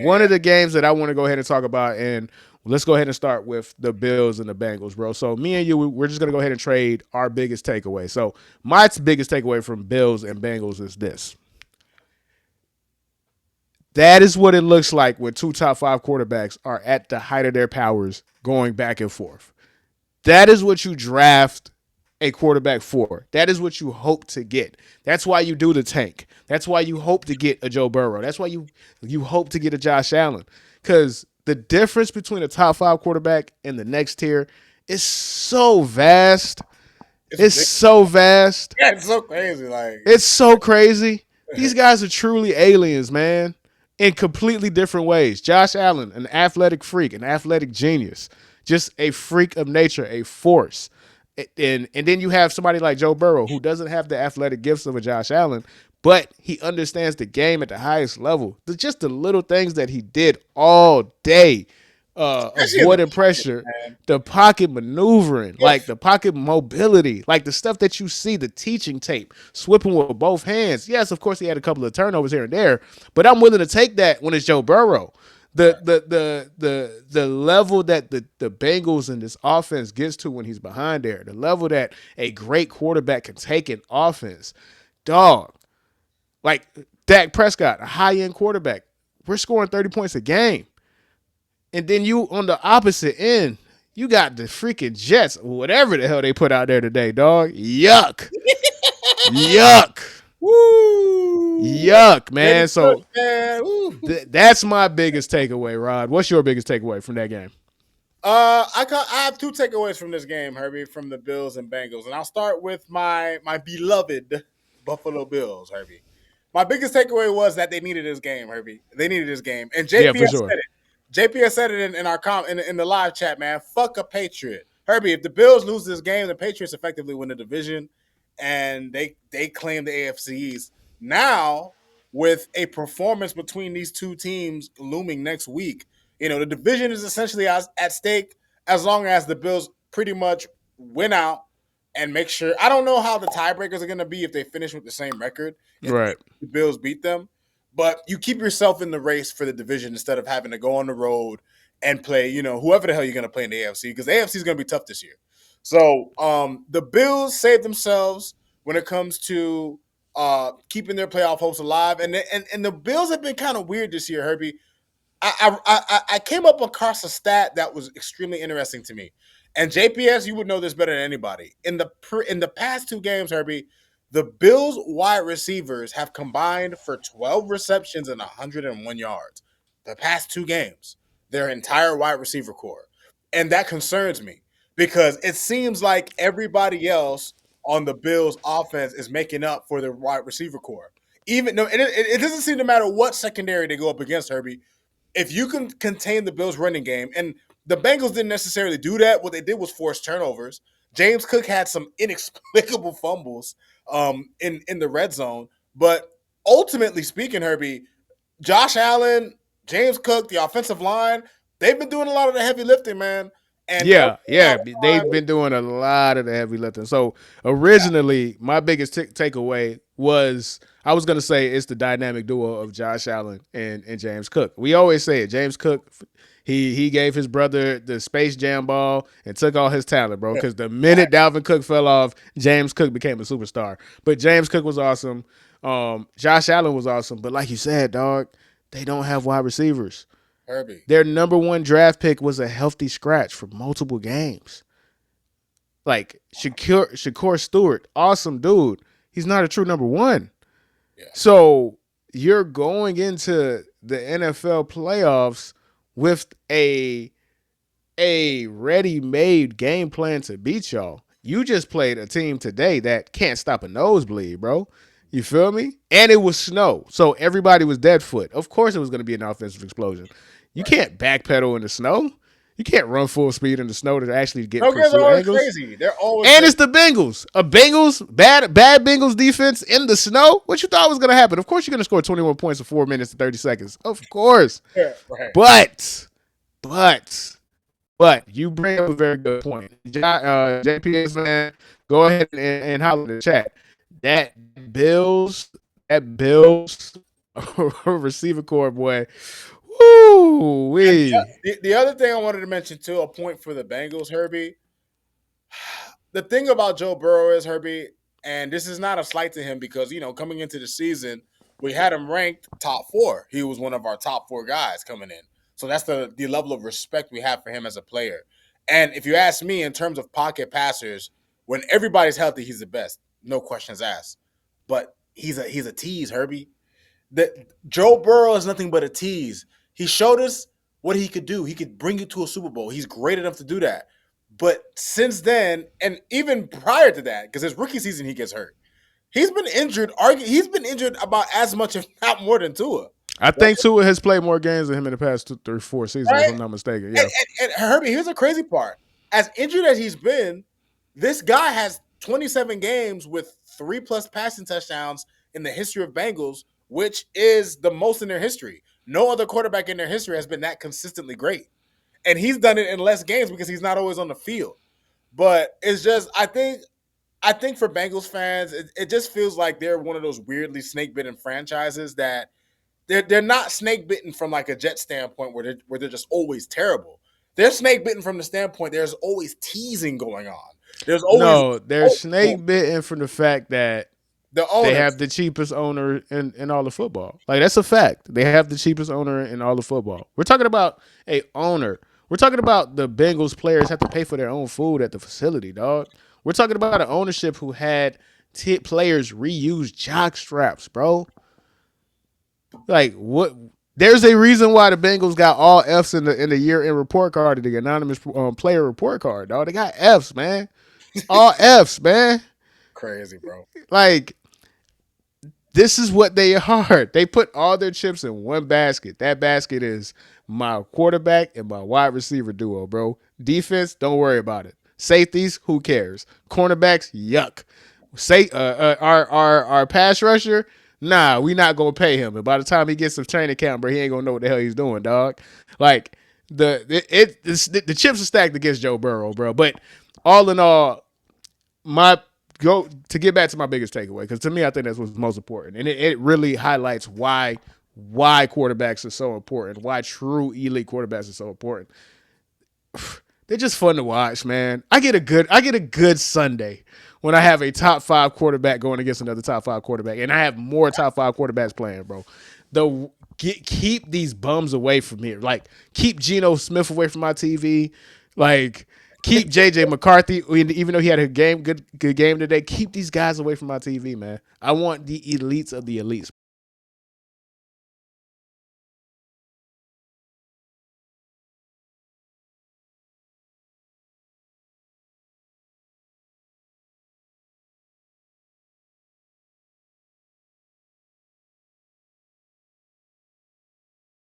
one of the games that I want to go ahead and talk about, and let's go ahead and start with the Bills and the Bengals, bro. So me and you, we're just gonna go ahead and trade our biggest takeaway. So my biggest takeaway from Bills and Bengals is this: that is what it looks like when two top five quarterbacks are at the height of their powers, going back and forth. That is what you draft a quarterback for. That is what you hope to get. That's why you do the tank. That's why you hope to get a Joe Burrow. That's why you hope to get a Josh Allen. Because the difference between a top five quarterback and the next tier is so vast. It's so vast. Yeah, it's so crazy. It's so crazy. These guys are truly aliens, man, in completely different ways. Josh Allen, an athletic freak, an athletic genius, just a freak of nature, a force. And then you have somebody like Joe Burrow, who doesn't have the athletic gifts of a Josh Allen, but he understands the game at the highest level. Just the little things that he did all day, avoiding pressure, the pocket maneuvering, like the pocket mobility, like the stuff that you see, the teaching tape, sweeping with both hands. Yes, of course, he had a couple of turnovers here and there, but I'm willing to take that when it's Joe Burrow. The level that the Bengals and this offense gets to when he's behind there, the level that a great quarterback can take in offense, dog. Like Dak Prescott, a high-end quarterback, we're scoring 30 points a game. And then you on the opposite end, you got the freaking Jets, whatever the hell they put out there today, dog. Yuck. Yuck. Woo! Yuck, man. So that's my biggest takeaway, Rod. What's your biggest takeaway from that game? I have two takeaways from this game, Herbie, from the Bills and Bengals, and I'll start with my beloved Buffalo Bills, Herbie. My biggest takeaway was that they needed this game, Herbie. They needed this game, and JPS said it. JPS said it in our in the live chat, man. Fuck a Patriot, Herbie. If the Bills lose this game, the Patriots effectively win the division, and they claim the AFC East. Now, with a performance between these two teams looming next week, the division is essentially at stake as long as the Bills pretty much win out and make sure. I don't know how the tiebreakers are going to be if they finish with the same record. Right. The Bills beat them. But you keep yourself in the race for the division instead of having to go on the road and play, whoever the hell you're going to play in the AFC, because the AFC is going to be tough this year. So the Bills saved themselves when it comes to keeping their playoff hopes alive. And the Bills have been kind of weird this year, Herbie. I came up across a stat that was extremely interesting to me. And JPS, you would know this better than anybody. In the past two games, Herbie, the Bills wide receivers have combined for 12 receptions and 101 yards. The past two games, their entire wide receiver core. And that concerns me because it seems like everybody else on the Bills offense is making up for their wide receiver core. It doesn't seem to matter what secondary they go up against, Herbie. If you can contain the Bills running game, and the Bengals didn't necessarily do that. What they did was force turnovers. James Cook had some inexplicable fumbles in the red zone. But ultimately speaking, Herbie, Josh Allen, James Cook, the offensive line, they've been doing a lot of the heavy lifting, man. And they've been doing a lot of the heavy lifting. So originally, my biggest takeaway was I was going to say it's the dynamic duo of Josh Allen and James Cook. We always say it. James Cook, he gave his brother the Space Jam ball and took all his talent, bro. Because the minute Dalvin Cook fell off, James Cook became a superstar. But James Cook was awesome. Josh Allen was awesome. But like you said, dog, they don't have wide receivers. Herbie. Their number one draft pick was a healthy scratch for multiple games. Like Shakur Stewart, awesome dude. He's not a true number one. Yeah. So you're going into the NFL playoffs with a ready-made game plan to beat y'all. You just played a team today that can't stop a nosebleed, bro. You feel me? And it was snow. So everybody was dead foot. Of course it was going to be an offensive explosion. You can't backpedal in the snow. You can't run full speed in the snow to actually get pursuit angles. Crazy. They're always and crazy. It's the Bengals. Bad Bengals defense in the snow. What you thought was going to happen? Of course you're going to score 21 points in 4 minutes and 30 seconds. Of course. Yeah, right. But you bring up a very good point. JPS, man, go ahead and holler in the chat. That Bills receiver core, boy. Ooh And wee. the other thing I wanted to mention too, a point for the Bengals, Herbie. The thing about Joe Burrow is, Herbie, and this is not a slight to him because, coming into the season, we had him ranked top 4. He was one of our top 4 guys coming in. So that's the level of respect we have for him as a player. And if you ask me, in terms of pocket passers, when everybody's healthy, he's the best. No questions asked. But he's a tease, Herbie. That Joe Burrow is nothing but a tease. He showed us what he could do. He could bring you to a Super Bowl. He's great enough to do that. But since then, and even prior to that, because his rookie season he gets hurt, he's been injured. He's been injured about as much, if not more, than Tua. I Right? think Tua has played more games than him in the past 2, 3, 4 seasons, if Right? I'm not mistaken. And, Yeah. and Herbie, here's the crazy part. As injured as he's been, this guy has 27 games with 3+ passing touchdowns in the history of Bengals, which is the most in their history. No other quarterback in their history has been that consistently great. And he's done it in less games because he's not always on the field. But it's just, I think for Bengals fans, it just feels like they're one of those weirdly snake bitten franchises that they're not snake bitten from like a Jet standpoint where they're just always terrible. They're snake bitten from the standpoint there's always teasing going on. There's always No, they're snake bitten from the fact that the they owners. have the cheapest owner in all of football. Like that's a fact. They have the cheapest owner in all of football. We're talking about a owner. We're talking about the Bengals players have to pay for their own food at the facility, dog. We're talking about an ownership who had players reuse jock straps, bro. Like what? There's a reason why the Bengals got all F's in the year end report card, the anonymous player report card, dog. They got F's, man. All F's, man. Crazy, bro. Like this is what they are. They put all their chips in one basket. That basket is my quarterback and my wide receiver duo, bro. Defense, don't worry about it. Safeties, who cares? Cornerbacks, yuck. Say our pass rusher, nah, we not gonna pay him. And by the time he gets some training camp, bro, he ain't gonna know what the hell he's doing, dog. Like the chips are stacked against Joe Burrow, bro. But all in all, my go to get back to my biggest takeaway, because to me I think that's what's most important, and it really highlights why quarterbacks are so important, why true elite quarterbacks are so important. They're just fun to watch, man. I get a good Sunday when I have a top 5 quarterback going against another top 5 quarterback, and I have more top 5 quarterbacks playing, bro. Keep these bums away from here. Like keep Geno Smith away from my TV. Like keep JJ McCarthy, even though he had a good game today. Keep these guys away from my TV, man. I want the elites of the elites.